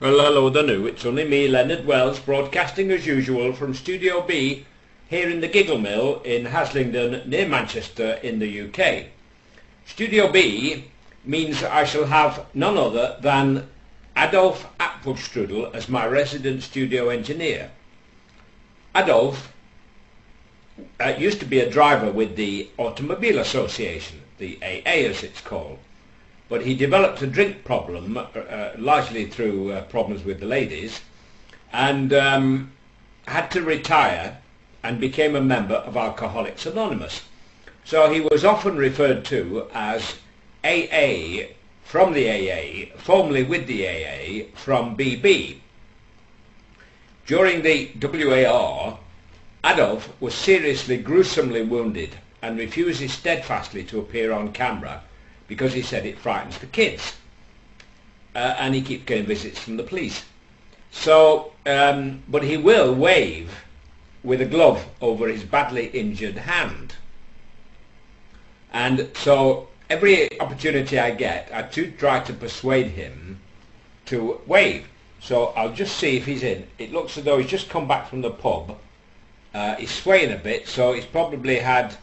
Well, hello there now, it's only me, Leonard Wells, broadcasting as usual from Studio B here in the Giggle Mill in Haslingden near Manchester in the UK. Studio B means I shall have none other than Adolf Apfelstrudel as my resident studio engineer. Adolf used to be a driver with the Automobile Association, the AA as it's called. But he developed a drink problem, largely through problems with the ladies, and had to retire and became a member of Alcoholics Anonymous. So he was often referred to as AA from the AA, formerly with the AA from BB. During the WAR, Adolf was seriously, gruesomely wounded and refuses steadfastly to appear on camera because he said it frightens the kids, and he keeps getting visits from the police. So, but he will wave with a glove over his badly injured hand. And so every opportunity I get, I try to persuade him to wave. So I'll just see if he's in. It looks as though he's just come back from the pub. He's swaying a bit, so he's probably had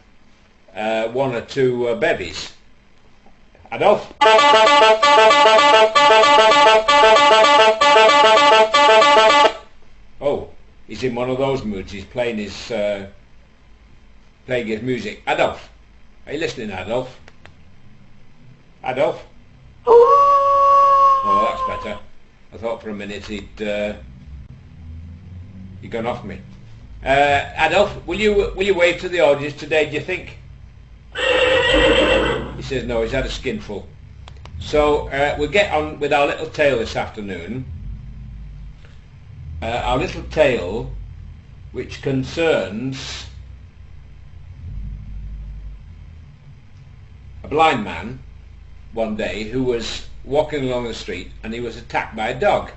one or two bevies. Adolf? Oh, he's in one of those moods. He's playing his music. Adolf, are you listening, Adolf? Adolf? Oh, that's better. I thought for a minute he'd gone off me. Adolf, will you wave to the audience today? Do you think? He says no, he's had a skinful. So we'll get on with our little tale this afternoon. Our little tale which concerns a blind man one day who was walking along the street and he was attacked by a dog.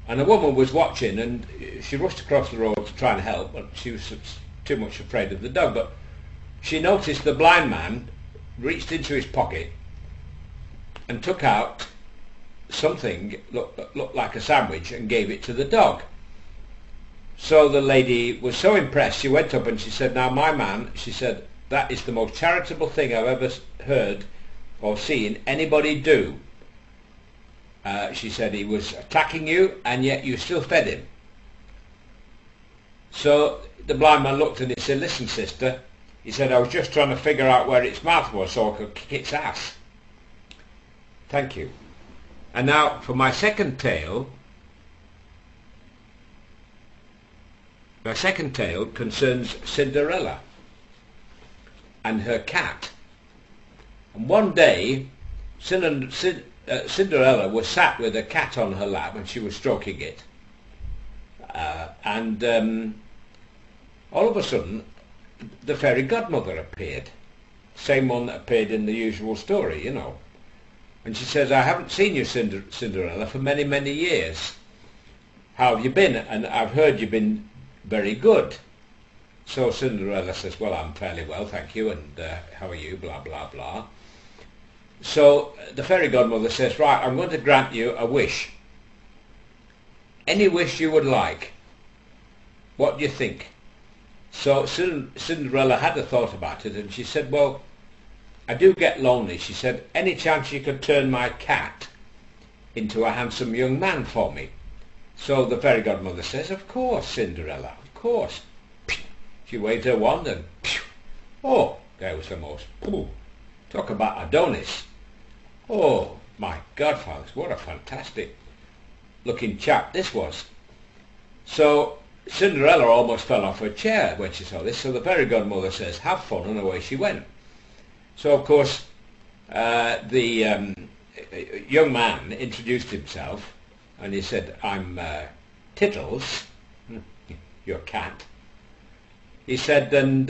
And a woman was watching and she rushed across the road to try and help, but she was too much afraid of the dog. But she noticed the blind man reached into his pocket and took out something looked like a sandwich and gave it to the dog. So the lady was so impressed, she went up and she said, "Now my man," she said, "that is the most charitable thing I've ever heard or seen anybody do." She said, "He was attacking you and yet you still fed him." So the blind man looked and he said, "Listen, sister," he said, "I was just trying to figure out where its mouth was so I could kick its ass." Thank you. And now for my second tale. My second tale concerns Cinderella and her cat. And one day Cinderella was sat with a cat on her lap and she was stroking it. All of a sudden the fairy godmother appeared. Same one that appeared in the usual story, you know. And she says, "I haven't seen you, Cinderella, for many, many years. How have you been? And I've heard you've been very good." So Cinderella says, "Well, I'm fairly well, thank you, and how are you, blah, blah, blah." So the fairy godmother says, "Right, I'm going to grant you a wish. Any wish you would like. What do you think?" So Cinderella had a thought about it and she said, "Well, I do get lonely." She said, "Any chance you could turn my cat into a handsome young man for me?" So the fairy godmother says, "Of course, Cinderella, of course." She waved her wand and oh, there was the most, talk about Adonis. Oh my God, fathers, what a fantastic looking chap this was. So Cinderella almost fell off her chair when she saw this. So the fairy godmother says, "Have fun," and away she went. So of course the young man introduced himself and he said, "I'm Tittles, your cat." He said, "And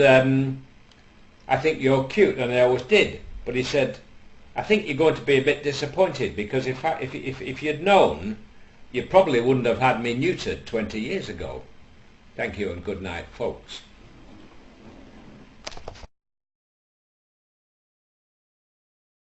I think you're cute," and I always did. But he said, "I think you're going to be a bit disappointed because if you'd known, you probably wouldn't have had me neutered 20 years ago." Thank you and good night, folks.